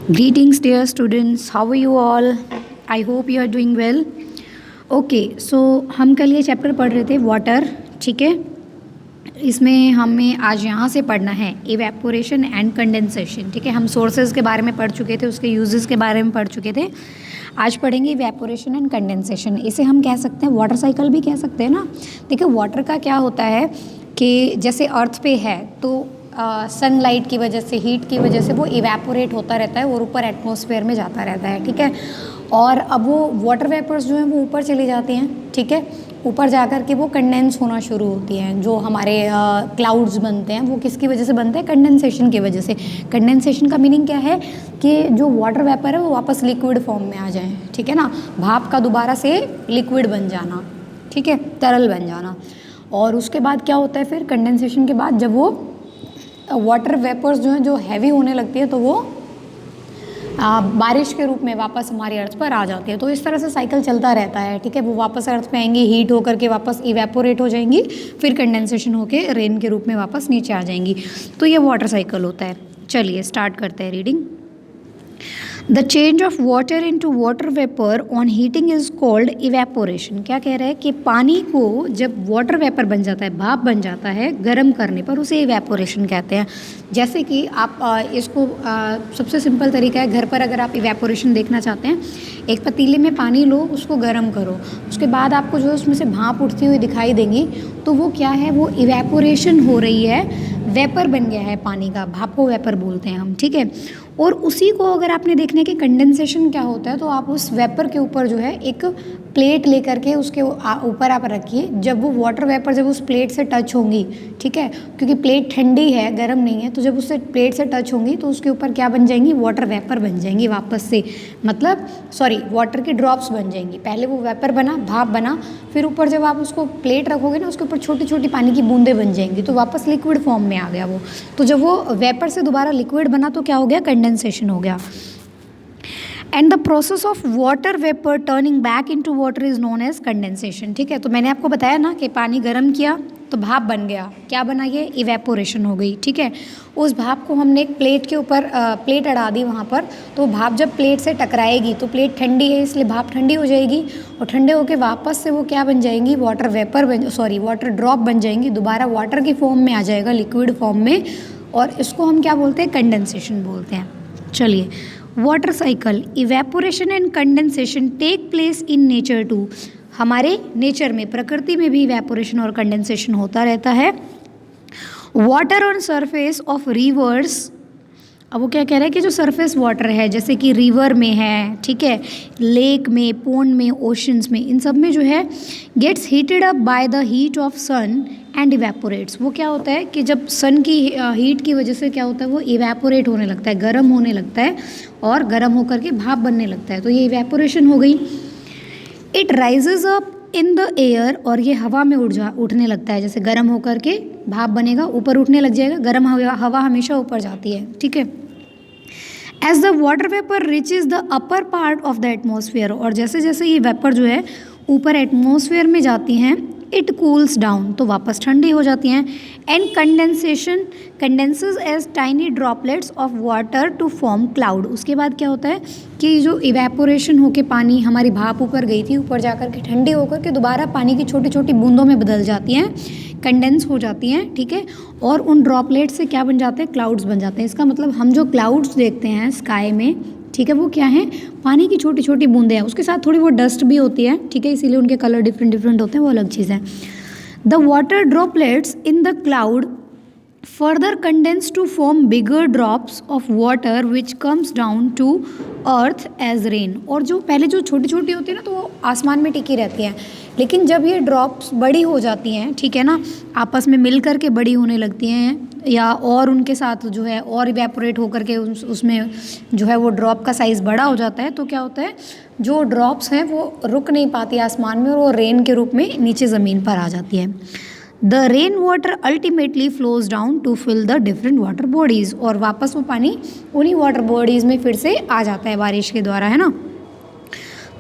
Greetings, dear students. How are you all? I hope you are doing well. Okay, so हम कल ये chapter पढ़ रहे थे वाटर, ठीक है। इसमें हमें आज यहाँ से पढ़ना है इवेपोरेशन एंड कंडेंसेशन, ठीक है। हम सोर्सेज के बारे में पढ़ चुके थे, उसके यूजेस के बारे में पढ़ चुके थे। आज पढ़ेंगे इवेपोरेशन एंड कंडेंसेशन। इसे हम कह सकते हैं वाटर साइकिल भी कह सकते हैं ना। देखिए वाटर का क्या होता है कि जैसे अर्थ पे है तो सनलाइट की वजह से, हीट की वजह से वो इवेपोरेट होता रहता है और ऊपर एटमॉस्फेयर में जाता रहता है, ठीक है। और अब वो वाटर वेपर्स जो हैं वो ऊपर चले जाते हैं, ठीक है। ऊपर जा कर के वो कंडेंस होना शुरू होती हैं। जो हमारे क्लाउड्स बनते हैं वो किसकी वजह से बनते हैं? कंडेंसेशन की वजह से। कंडेंसेशन का मीनिंग क्या है कि जो वाटर वेपर है वो वापस लिक्विड फॉर्म में आ जाए, ठीक है ना। भाप का दोबारा से लिक्विड बन जाना, ठीक है, तरल बन जाना। और उसके बाद क्या होता है फिर कंडेंसेशन के बाद, जब वो वाटर वेपर्स जो हैं जो हैवी होने लगती है तो वो बारिश के रूप में वापस हमारी अर्थ पर आ जाती है। तो इस तरह से साइकिल चलता रहता है, ठीक है। वो वापस अर्थ पे आएंगी, हीट होकर के वापस इवेपोरेट हो जाएंगी, फिर कंडेंसेशन होके रेन के रूप में वापस नीचे आ जाएंगी। तो ये वाटर साइकिल होता है। चलिए स्टार्ट करते हैं reading. The change of water into water vapour on heating is called evaporation. क्या कह रहा है कि पानी को जब वाटर वेपर बन जाता है, भाप बन जाता है गर्म करने पर, उसे इवेपोरेशन कहते हैं। जैसे कि आप इसको सबसे सिंपल तरीका है, घर पर अगर आप इवेपोरेशन देखना चाहते हैं, एक पतीले में पानी लो, उसको गर्म करो, उसके बाद आपको जो है उसमें से भाप उठती हुई दिखाई देंगी, तो वो क्या है? वो इवेपोरेशन हो रही है, वेपर बन गया है पानी का, भाप को वेपर बोलते हैं हम, ठीक है। और उसी को अगर आपने देखने के कंडेंसेशन क्या होता है, तो आप उस वेपर के ऊपर जो है एक प्लेट लेकर के उसके ऊपर आप रखिए। जब वो वाटर वेपर जब उस प्लेट से टच होंगी, ठीक है, क्योंकि प्लेट ठंडी है, गर्म नहीं है, तो जब उससे प्लेट से टच होंगी तो उसके ऊपर क्या बन जाएंगी? वाटर वेपर बन जाएंगी वापस से, मतलब सॉरी वाटर की ड्रॉप्स बन जाएंगी। पहले वो वेपर बना, भाप बना, फिर ऊपर जब आप उसको प्लेट रखोगे ना, उसके ऊपर छोटी छोटी पानी की बूंदें बन जाएंगी, तो वापस लिक्विड फॉर्म में आ गया वो। तो जब वो वेपर से दोबारा लिक्विड बना तो क्या हो गया? कंडेंसेशन हो गया। And the process of water vapour turning back into water is known as condensation, ठीक है। तो मैंने आपको बताया ना कि पानी गर्म किया तो भाप बन गया, क्या बना? ये इवेपोरेशन हो गई, ठीक है। उस भाप को हमने एक प्लेट के ऊपर प्लेट अड़ा दी वहाँ पर, तो भाप जब प्लेट से टकराएगी तो प्लेट ठंडी है इसलिए भाप ठंडी हो जाएगी, और ठंडे होकर वापस से वो क्या बन जाएंगी? वाटर वेपर वाटर ड्रॉप बन जाएंगी, दोबारा वाटर की फॉर्म में आ जाएगा, लिक्विड फॉर्म में, और इसको हम क्या बोलते हैं? कंडेंसेशन बोलते हैं। चलिए, water cycle, evaporation and condensation take place in nature too. हमारे नेचर में, प्रकृति में भी इवेपोरेशन और कंडेंसेशन होता रहता है। Water on surface of reverse, अब वो क्या कह रहा है कि जो सरफेस वाटर है, जैसे कि रिवर में है, ठीक है, लेक में, पोंड में, ओशंस में, इन सब में जो है gets heated up by the heat of sun and evaporates. वो क्या होता है कि जब सन की हीट की वजह से क्या होता है? वो इवेपोरेट होने लगता है, गर्म होने लगता है, और गर्म होकर के भाप बनने लगता है, तो ये इवेपोरेशन हो गई। It rises up in the air, और ये हवा में उठने लगता है, जैसे गर्म होकर के भाप बनेगा, ऊपर उठने लग जाएगा। गर्म हवा हमेशा ऊपर जाती है, ठीक है। As the water vapour reaches the upper part of the atmosphere, और जैसे जैसे ये वेपर जो है ऊपर एटमॉस्फेयर में जाती हैं, इट कूल्स डाउन, तो वापस ठंडी हो जाती हैं। And condensation condenses as tiny droplets of water to form cloud. उसके बाद क्या होता है कि जो इवेपोरेशन होके पानी, हमारी भाप ऊपर गई थी, ऊपर जाकर के ठंडी होकर के दोबारा पानी की छोटी छोटी बूंदों में बदल जाती हैं, कंडेंस हो जाती हैं, ठीक है। और उन ड्रॉपलेट से क्या बन जाते हैं? क्लाउड्स बन जाते हैं। इसका मतलब हम जो क्लाउड्स देखते हैं स्काई में, ठीक है, वो क्या है? पानी की छोटी छोटी बूंदें हैं, उसके साथ थोड़ी वो डस्ट भी होती है, ठीक है, इसीलिए उनके कलर डिफरेंट डिफरेंट होते हैं, वो अलग चीज़ है। The water droplets in the cloud further condense to form bigger drops of water which comes down to earth as rain। और जो पहले जो छोटी छोटी होती है ना, तो वो आसमान में टिकी रहती हैं, लेकिन जब ये ड्रॉप्स बड़ी हो जाती हैं, ठीक है ना, आपस में मिल कर के बड़ी होने लगती हैं, या और उनके साथ जो है और इवेपोरेट होकर के उसमें जो है वो ड्रॉप का साइज़ बड़ा हो जाता है, तो क्या होता है? जो ड्रॉप्स हैं वो रुक नहीं पाती आसमान में, और वो रेन के रूप में नीचे ज़मीन पर आ जाती है। The rain water ultimately flows down to fill the different water bodies, और वापस वो पानी उन्हीं वाटर बॉडीज़ में फिर से आ जाता है बारिश के द्वारा, है ना।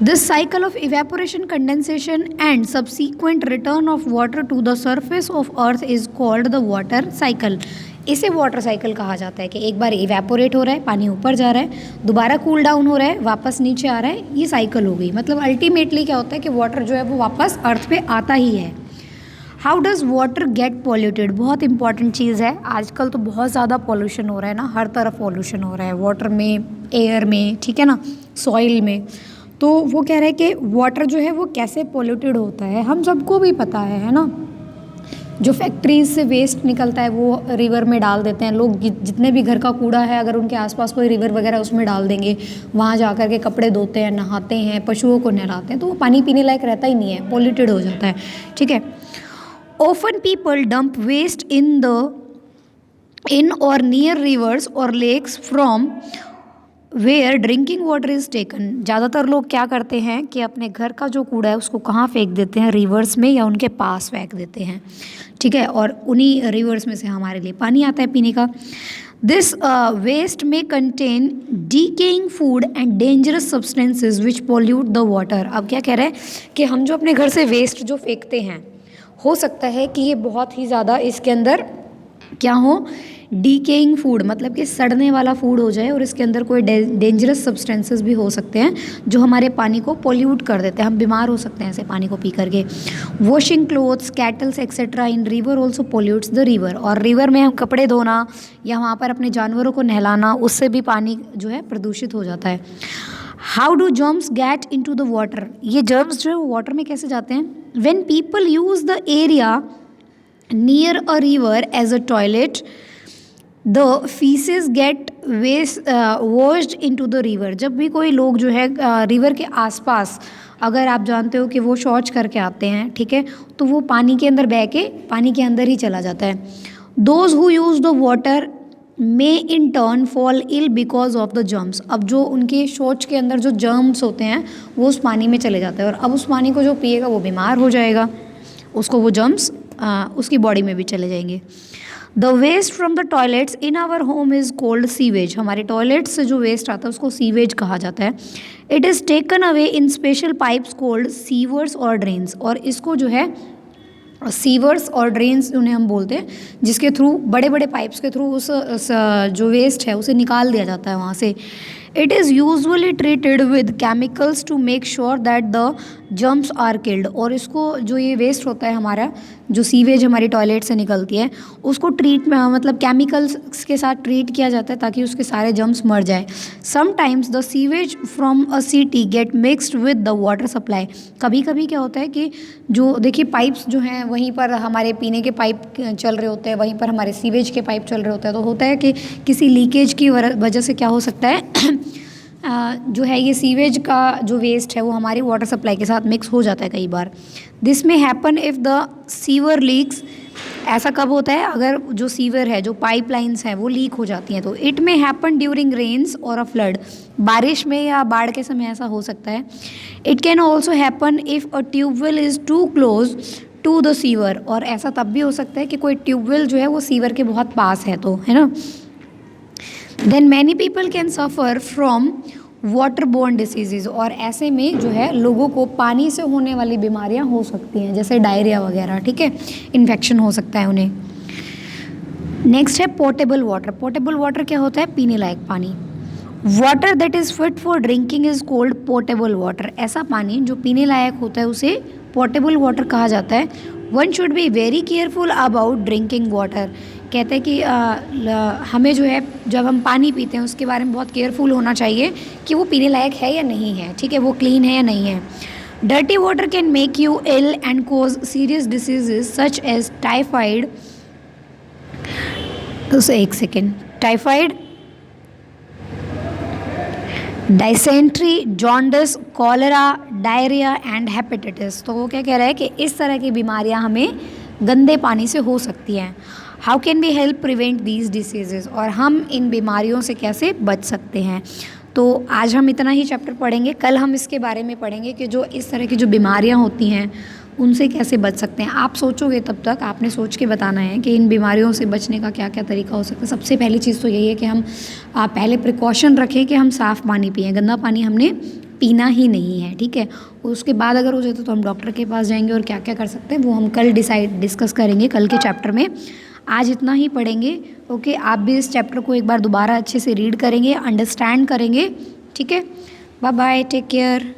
This cycle of evaporation, condensation and subsequent return of water to the surface of earth is called the water cycle. इसे वाटर साइकिल कहा जाता है कि एक बार इवेपोरेट हो रहा है, पानी ऊपर जा रहा है, दोबारा कूल डाउन हो रहा है, वापस नीचे आ रहा है, ये साइकिल हो गई। मतलब अल्टीमेटली क्या होता है कि वाटर जो है वो वापस अर्थ पे आता ही है। How does water get polluted, बहुत इंपॉर्टेंट चीज़ है। आजकल तो बहुत ज़्यादा पॉल्यूशन हो रहा है ना, हर तरफ पॉल्यूशन हो रहा है, वाटर में, एयर में, ठीक है ना, सॉइल में। तो वो कह रहे हैं कि वाटर जो है वो कैसे पॉल्यूटेड होता है, हम सबको भी पता है ना। जो फैक्ट्रीज से वेस्ट निकलता है वो रिवर में डाल देते हैं लोग, जितने भी घर का कूड़ा है अगर उनके आसपास कोई रिवर वगैरह उसमें डाल देंगे, वहाँ जा कर के कपड़े धोते हैं, नहाते हैं, पशुओं को नहलाते हैं, तो वो पानी पीने लायक रहता ही नहीं है, पॉल्यूटेड हो जाता है, ठीक है। Often people dump waste in or near rivers or lakes from where drinking water is taken. ज़्यादातर लोग क्या करते हैं कि अपने घर का जो कूड़ा है उसको कहाँ फेंक देते हैं, रिवर्स में या उनके पास फेंक देते हैं, ठीक है, और उन्हीं रिवर्स में से हमारे लिए पानी आता है पीने का। दिस वेस्ट में contain decaying food and dangerous substances which pollute the water. अब क्या कह रहे हैं कि हम जो अपने घर से वेस्ट जो फेंकते हैं, हो सकता है कि ये बहुत ही ज़्यादा इसके अंदर क्या हो, डीकेइंग फूड, मतलब कि सड़ने वाला फूड हो जाए, और इसके अंदर कोई डेंजरस सब्सटेंसेस भी हो सकते हैं जो हमारे पानी को पोल्यूट कर देते हैं, हम बीमार हो सकते हैं ऐसे पानी को पी करके। Washing clothes, cattles etcetera in river also pollutes the river. और रिवर में हम कपड़े धोना या वहाँ पर अपने जानवरों को नहलाना, उससे भी पानी जो है प्रदूषित हो जाता है। How do germs get in to the water, ये जर्म्स जो है वाटर में कैसे जाते हैं। When people use the area near a river as a toilet, the faeces get washed in to the river. जब भी कोई लोग जो है रिवर के आसपास, अगर आप जानते हो कि वो शौच करके आते हैं, ठीक है, तो वो पानी के अंदर बह के पानी के अंदर ही चला जाता है। Those who use the water may in turn fall ill because of the germs. अब जो उनके शौच के अंदर जो जर्म्स होते हैं वो उस पानी में चले जाते हैं, और अब उस पानी को जो पिएगा वो बीमार हो जाएगा, उसको वो जर्म्स उसकी बॉडी में भी चले जाएंगे। The waste from the toilets in our home is called sewage. हमारे टॉयलेट से जो वेस्ट आता है उसको सीवेज कहा जाता है। It is taken away in special pipes cold sewers और ड्रेन्स। और इसको जो है सीवर्स और ड्रेन्स उन्हें हम बोलते हैं, जिसके थ्रू, बड़े बड़े पाइप्स के थ्रू उस जो वेस्ट है उसे निकाल दिया जाता है वहाँ से। It is usually treated with chemicals to make sure that the germs are killed. और इसको जो ये वेस्ट होता है हमारा, जो सीवेज हमारी टॉयलेट से निकलती है, उसको मतलब केमिकल्स के साथ ट्रीट किया जाता है ताकि उसके सारे जर्म्स मर जाए। Sometimes the sewage from a city get mixed with the water supply. कभी कभी क्या होता है कि जो देखिए पाइप्स जो हैं वहीं पर हमारे पीने के पाइप चल रहे होते हैं, वहीं पर हमारे सीवेज के पाइप चल रहे होते हैं, तो होता है कि किसी लीकेज की वजह से क्या हो सकता है जो है ये सीवेज का जो वेस्ट है वो हमारी वाटर सप्लाई के साथ मिक्स हो जाता है कई बार। दिस में happen if the sewer leaks. ऐसा कब होता है, अगर जो सीवर है, जो पाइपलाइंस हैं वो लीक हो जाती हैं। तो इट में हैपन ड्यूरिंग रेन्स और अ फ्लड। बारिश में या बाढ़ के समय ऐसा हो सकता है। It can also happen if a tubewell is too close to the sewer. और ऐसा तब भी हो सकता है कि कोई ट्यूबवेल जो है वो सीवर के बहुत पास है, तो है ना। Then many people can suffer from waterborne diseases. और ऐसे में जो है लोगों को पानी से होने वाली बीमारियां हो सकती हैं, जैसे डायरिया वगैरह, ठीक है, इन्फेक्शन हो सकता है उन्हें। नेक्स्ट है पोर्टेबल वाटर। पोर्टेबल वाटर क्या होता है, पीने लायक पानी। Water that is fit for drinking is cold portable water. ऐसा पानी जो पीने लायक होता है उसे पोर्टेबल वाटर कहा जाता है। One should be very careful about drinking water. कहते हैं कि हमें जो है जब हम पानी पीते हैं उसके बारे में बहुत केयरफुल होना चाहिए कि वो पीने लायक है या नहीं है, ठीक है, वो क्लीन है या नहीं है। Dirty water can make you ill and cause serious diseases such as typhoid, typhoid, dysentery, jaundice, cholera, diarrhoea and hepatitis. तो वो क्या कह रहा है कि इस तरह की बीमारियां हमें गंदे पानी से हो सकती हैं। How can we help prevent these diseases. और हम इन बीमारियों से कैसे बच सकते हैं। तो आज हम इतना ही चैप्टर पढ़ेंगे, कल हम इसके बारे में पढ़ेंगे कि जो इस तरह की जो बीमारियां होती हैं उनसे कैसे बच सकते हैं। आप सोचोगे, तब तक आपने सोच के बताना है कि इन बीमारियों से बचने का क्या क्या तरीका हो सकता है। सबसे पहली चीज़ तो यही है कि हम पहले प्रिकॉशन रखें कि हम साफ़ पानी पिएं, गंदा पानी हमने पीना ही नहीं है, ठीक है। उसके बाद अगर हो जाए तो हम डॉक्टर के पास जाएंगे और क्या क्या कर सकते हैं वो हम कल डिस्कस करेंगे कल के चैप्टर में। आज इतना ही पढ़ेंगे। ओके, आप भी इस चैप्टर को एक बार दोबारा अच्छे से रीड करेंगे, अंडरस्टैंड करेंगे। ठीक है, बाय बाय, टेक केयर।